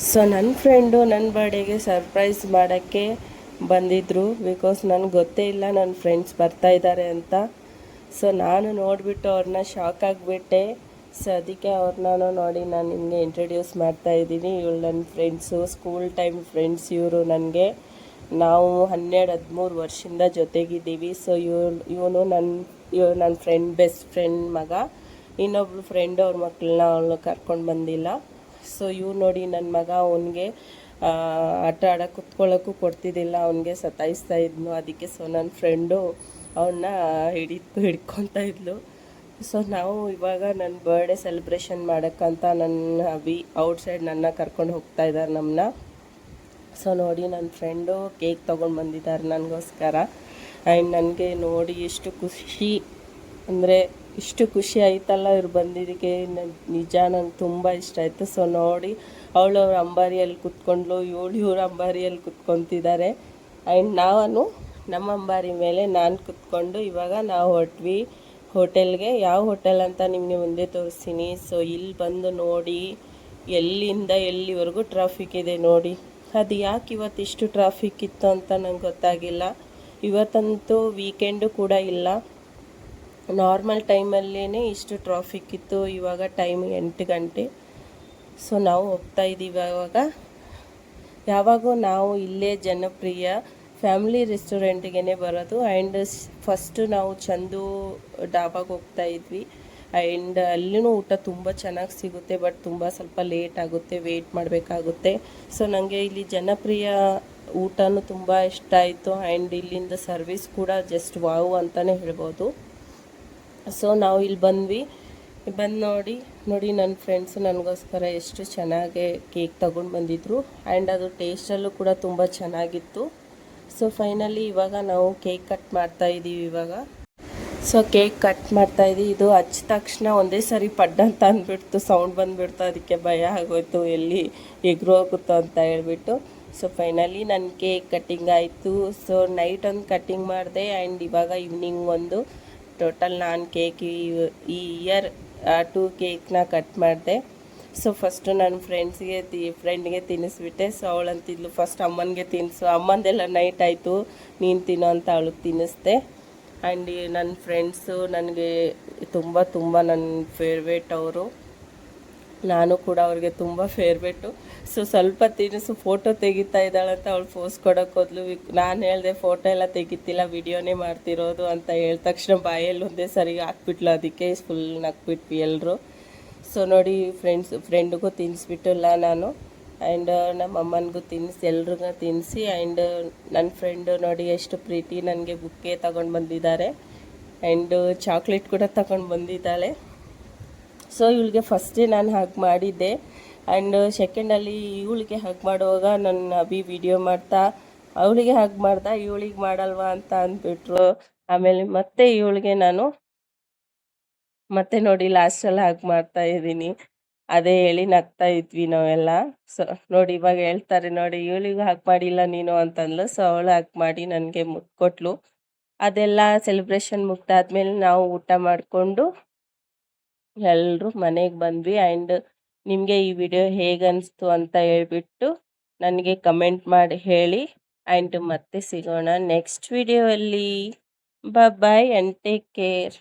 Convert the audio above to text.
So ನನ್ನ friend ನನ್ನ ಬರ್ಡೇಗೆ surprise ಮಾಡೋಕ್ಕೆ ಬಂದಿದ್ದರು. ಬಿಕಾಸ್ ನನಗೆ ಗೊತ್ತೇ ಇಲ್ಲ ನನ್ನ ಫ್ರೆಂಡ್ಸ್ ಬರ್ತಾಯಿದ್ದಾರೆ ಅಂತ. ಸೊ ನಾನು ನೋಡಿಬಿಟ್ಟು ಅವ್ರನ್ನ ಶಾಕ್ ಆಗಿಬಿಟ್ಟೆ. ಸೊ ಅದಕ್ಕೆ ಅವ್ರನ್ನ ನೋಡಿ ನಾನು ನಿಮಗೆ ಇಂಟ್ರಡ್ಯೂಸ್ ಮಾಡ್ತಾಯಿದ್ದೀನಿ. ಇವಳು ನನ್ನ ಫ್ರೆಂಡ್ಸು, ಸ್ಕೂಲ್ ಟೈಮ್ ಫ್ರೆಂಡ್ಸ್ ಇವರು ನನಗೆ. ನಾವು 12-13 ವರ್ಷದಿಂದ ಜೊತೆಗಿದ್ದೀವಿ. ಸೊ ಇವನು ನನ್ನ ಫ್ರೆಂಡ್, ಬೆಸ್ಟ್ ಫ್ರೆಂಡ್ ಮಗ. ಇನ್ನೊಬ್ಳು ಫ್ರೆಂಡು ಅವ್ರ ಮಕ್ಕಳನ್ನ ಅವಳು ಕರ್ಕೊಂಡು ಬಂದಿಲ್ಲ. ಸೊ ನೋಡಿ ನನ್ನ ಮಗ ಅವನಿಗೆ ಆಟ ಆಡೋಕೆ ಕುತ್ಕೊಳ್ಳೋಕ್ಕೂ ಕೊಡ್ತಿದ್ದಿಲ್ಲ, ಅವನಿಗೆ ಸತಾಯಿಸ್ತಾ ಇದ್ನು. ಅದಕ್ಕೆ ಸೊ ನನ್ನ ಫ್ರೆಂಡು ಅವನ್ನ ಹಿಡ್ಕೊತಾ ಇದ್ಲು. ಸೊ ನಾವು ಇವಾಗ ನನ್ನ ಬರ್ಡೇ ಸೆಲೆಬ್ರೇಷನ್ ಮಾಡೋಕ್ಕಂತ ನನ್ನ ಔಟ್ಸೈಡ್ ನನ್ನ ಕರ್ಕೊಂಡು ಹೋಗ್ತಾ ಇದ್ದಾರೆ ನಮ್ಮನ್ನ. ಸೊ ನೋಡಿ ನನ್ನ ಫ್ರೆಂಡು ಕೇಕ್ ತೊಗೊಂಡು ಬಂದಿದ್ದಾರೆ ನನಗೋಸ್ಕರ. ಆ್ಯಂಡ್ ನನಗೆ ನೋಡಿ ಎಷ್ಟು ಖುಷಿ ಅಂದರೆ ಇಷ್ಟು ಖುಷಿ ಆಯ್ತಲ್ಲ ಇವ್ರು ಬಂದಿದ್ದಕ್ಕೆ. ನಿಜ ನಂಗೆ ತುಂಬ ಇಷ್ಟ ಆಯಿತು. ಸೊ ನೋಡಿ ಅವಳು ಅವ್ರ ಅಂಬಾರಿಯಲ್ಲಿ ಕುತ್ಕೊಂಡ್ಲು, ಇವ್ರ ಅಂಬಾರಿಯಲ್ಲಿ ಕುತ್ಕೊತಿದ್ದಾರೆ. ಆ್ಯಂಡ್ ನಾನು ನಮ್ಮ ಅಂಬಾರಿ ಮೇಲೆ ನಾನು ಕುತ್ಕೊಂಡು ಇವಾಗ ನಾವು ಹೊರಟ್ವಿ ಹೋಟೆಲ್ಗೆ. ಯಾವ ಹೋಟೆಲ್ ಅಂತ ನಿಮಗೆ ಮುಂದೆ ತೋರಿಸ್ತೀನಿ. ಸೊ ಇಲ್ಲಿ ಬಂದು ನೋಡಿ ಎಲ್ಲಿಂದ ಎಲ್ಲಿವರೆಗೂ ಟ್ರಾಫಿಕ್ ಇದೆ ನೋಡಿ. ಅದು ಯಾಕೆ ಇವತ್ತಿಷ್ಟು ಟ್ರಾಫಿಕ್ ಇತ್ತು ಅಂತ ನಂಗೆ ಗೊತ್ತಾಗಿಲ್ಲ. ಇವತ್ತಂತೂ ವೀಕೆಂಡು ಕೂಡ ಇಲ್ಲ. ನಾರ್ಮಲ್ ಟೈಮಲ್ಲೇ ಇಷ್ಟು ಟ್ರಾಫಿಕ್ ಇತ್ತು. ಇವಾಗ ಟೈಮ್ 8 ಗಂಟೆ. ಸೊ ನಾವು ಹೋಗ್ತಾ ಇದ್ದೀವಿ. ಯಾವಾಗೂ ನಾವು ಇಲ್ಲೇ ಜನಪ್ರಿಯ ಫ್ಯಾಮಿಲಿ ರೆಸ್ಟೋರೆಂಟ್ಗೆ ಬರೋದು. ಆ್ಯಂಡ್ ಫಸ್ಟು ನಾವು ಚಂದು ಡಾಬಾಗೆ ಹೋಗ್ತಾ ಇದ್ವಿ. ಆ್ಯಂಡ್ ಅಲ್ಲಿನೂ ಊಟ ತುಂಬ ಚೆನ್ನಾಗಿ ಸಿಗುತ್ತೆ, ಬಟ್ ತುಂಬ ಸ್ವಲ್ಪ ಲೇಟ್ ಆಗುತ್ತೆ, ವೆಯ್ಟ್ ಮಾಡಬೇಕಾಗುತ್ತೆ. ಸೊ ನನಗೆ ಇಲ್ಲಿ ಜನಪ್ರಿಯ ಊಟನೂ ತುಂಬ ಇಷ್ಟ ಆಯಿತು. ಆ್ಯಂಡ್ ಇಲ್ಲಿಂದ ಸರ್ವಿಸ್ ಕೂಡ ಜಸ್ಟ್ ವಾವ್ ಅಂತಲೇ ಹೇಳ್ಬೋದು. ಸೊ ನಾವು ಇಲ್ಲಿ ಬಂದು ನೋಡಿ ನನ್ನ ಫ್ರೆಂಡ್ಸು ನನಗೋಸ್ಕರ ಎಷ್ಟು ಚೆನ್ನಾಗಿ ಕೇಕ್ ತೊಗೊಂಡು ಬಂದಿದ್ರು. ಆ್ಯಂಡ್ ಅದು ಟೇಸ್ಟಲ್ಲೂ ಕೂಡ ತುಂಬ ಚೆನ್ನಾಗಿತ್ತು. ಸೊ ಫೈನಲಿ ಇವಾಗ ನಾವು ಕೇಕ್ ಕಟ್ ಮಾಡ್ತಾಯಿದ್ದೀವಿ. ಸೊ ಕೇಕ್ ಕಟ್ ಮಾಡ್ತಾಯಿದ್ದೀವಿ. ಇದು ಹಚ್ಚ ತಕ್ಷಣ ಒಂದೇ ಸರಿ ಪಡ್ಡ ಅಂತ ಅಂದ್ಬಿಡ್ತು, ಸೌಂಡ್ ಬಂದುಬಿಡ್ತು. ಅದಕ್ಕೆ ಭಯ ಆಗೋಯ್ತು, ಎಲ್ಲಿ ಎಗ್ರು ಹೋಗುತ್ತೋ ಅಂತ ಹೇಳ್ಬಿಟ್ಟು. ಸೊ ಫೈನಲಿ ನನ್ನ ಕೇಕ್ ಕಟ್ಟಿಂಗ್ ಆಯಿತು. ಸೊ ನೈಟ್ ಒಂದು ಕಟ್ಟಿಂಗ್ ಮಾಡಿದೆ. ಆ್ಯಂಡ್ ಇವಾಗ ಈವ್ನಿಂಗ್ ಒಂದು ಟೋಟಲ್ ನಾನು ಕೇಕ್ ಈ ಇಯರ್ 2 ಕೇಕ್ನ ಕಟ್ ಮಾಡಿದೆ. ಸೊ ಫಸ್ಟು ನನ್ನ ಫ್ರೆಂಡ್ಗೆ ತಿನ್ನಿಸ್ಬಿಟ್ಟೆ. ಸೊ ಅವಳಂತಿದ್ಲು ಫಸ್ಟ್ ಅಮ್ಮನಿಗೆ ತಿನ್ನಿಸು, ಅಮ್ಮಂದೆಲ್ಲ ನೈಟ್ ಆಯಿತು, ನೀನು ತಿನ್ನೋ ಅಂತ ಅವಳಿಗೆ ತಿನ್ನಿಸ್ದೆ. ಆ್ಯಂಡ್ ನನ್ನ ಫ್ರೆಂಡ್ಸು ನನಗೆ ತುಂಬ ನನ್ನ ಫೇವ್ರೇಟ್ ಅವರು. ನಾನು ಕೂಡ ಅವ್ರಿಗೆ ತುಂಬ ಫೇವ್ರೇಟು. ಸೊ ಸ್ವಲ್ಪ ತಿನ್ನಿಸು, ಫೋಟೋ ತೆಗಿತಾ ಇದ್ದಾಳಂತ ಅವಳು ಫೋಸ್ ಕೊಡೋಕೆ ಹೋದ್ಲು. ನಾನು ಹೇಳಿದೆ ಫೋಟೋ ಎಲ್ಲ ತೆಗಿತಿಲ್ಲ, ವಿಡಿಯೋನೇ ಮಾಡ್ತಿರೋದು ಅಂತ ಹೇಳಿದ ತಕ್ಷಣ ಬಾಯಲ್ಲಿ ಒಂದೇ ಸರಿ ಹಾಕ್ಬಿಟ್ಲು. ಅದಕ್ಕೆ ಫುಲ್ ನಕ್ಬಿಟ್ವಿ ಎಲ್ಲರೂ. ಸೊ ನೋಡಿ ಫ್ರೆಂಡಿಗೂ ತಿನ್ನಿಸ್ಬಿಟ್ಟಿಲ್ಲ ನಾನು. ಆ್ಯಂಡ್ ನಮ್ಮ ಅಮ್ಮನಿಗೂ ಎಲ್ರಿಗೂ ತಿನ್ನಿಸಿ. ಆ್ಯಂಡ್ ನನ್ನ ಫ್ರೆಂಡು ನೋಡಿ ಎಷ್ಟು ಪ್ರೀತಿ ನನಗೆ ಬುಕ್ಕೆ ತಗೊಂಡು ಬಂದಿದ್ದಾರೆ. ಆ್ಯಂಡ್ ಚಾಕ್ಲೇಟ್ ಕೂಡ ತಗೊಂಡು ಬಂದಿದ್ದಾಳೆ. ಸೊ ಇವಳಿಗೆ ಫಸ್ಟೇ ನಾನು ಹಗ್ ಮಾಡಿದ್ದೆ. ಆ್ಯಂಡ್ ಸೆಕೆಂಡಲ್ಲಿ ಇವಳಿಗೆ ಹಗ್ ಮಾಡುವಾಗ ನನ್ನ ವಿಡಿಯೋ ಮಾಡ್ತಾ ಅವಳಿಗೆ ಹಗ್ ಮಾಡ್ದೆ, ಇವಳಿಗೆ ಮಾಡಲ್ವಾ ಅಂತ ಅಂದ್ಬಿಟ್ರು. ಆಮೇಲೆ ಮತ್ತೆ ಇವಳಿಗೆ ನಾನು ಮತ್ತೆ ನೋಡಿ ಲಾಸ್ಟಲ್ಲಿ ಹಗ್ ಮಾಡ್ತಾ ಇದ್ದೀನಿ. ಅದೇ ಹೇಳಿ ನಗ್ತಾ ಇದ್ವಿ ನಾವೆಲ್ಲ. ಸೊ ನೋಡಿ ಇವಾಗ ಹೇಳ್ತಾರೆ ನೋಡಿ ಇವಳಿಗೆ ಹಗ್ ಮಾಡಿಲ್ಲ ನೀನು ಅಂತಂದ್ಲು. ಸೊ ಅವಳು ಹಗ್ ಮಾಡಿ ನನಗೆ ಮುಟ್ಕೊಟ್ಲು. ಅದೆಲ್ಲ ಸೆಲೆಬ್ರೇಷನ್ ಮುಗ್ದಾದ್ಮೇಲೆ ನಾವು ಊಟ ಮಾಡಿಕೊಂಡು ಎಲ್ಲರೂ ಮನೆಗೆ ಬಂದ್ವಿ. ಆ್ಯಂಡ್ ನಿಮಗೆ ಈ ವಿಡಿಯೋ ಹೇಗನ್ನಿಸ್ತು ಅಂತ ಹೇಳ್ಬಿಟ್ಟು ನನಗೆ ಕಮೆಂಟ್ ಮಾಡಿ ಹೇಳಿ. ಆ್ಯಂಡ್ ಮತ್ತೆ ಸಿಗೋಣ ನೆಕ್ಸ್ಟ್ ವಿಡಿಯೋಲ್ಲಿ. Bye and take care.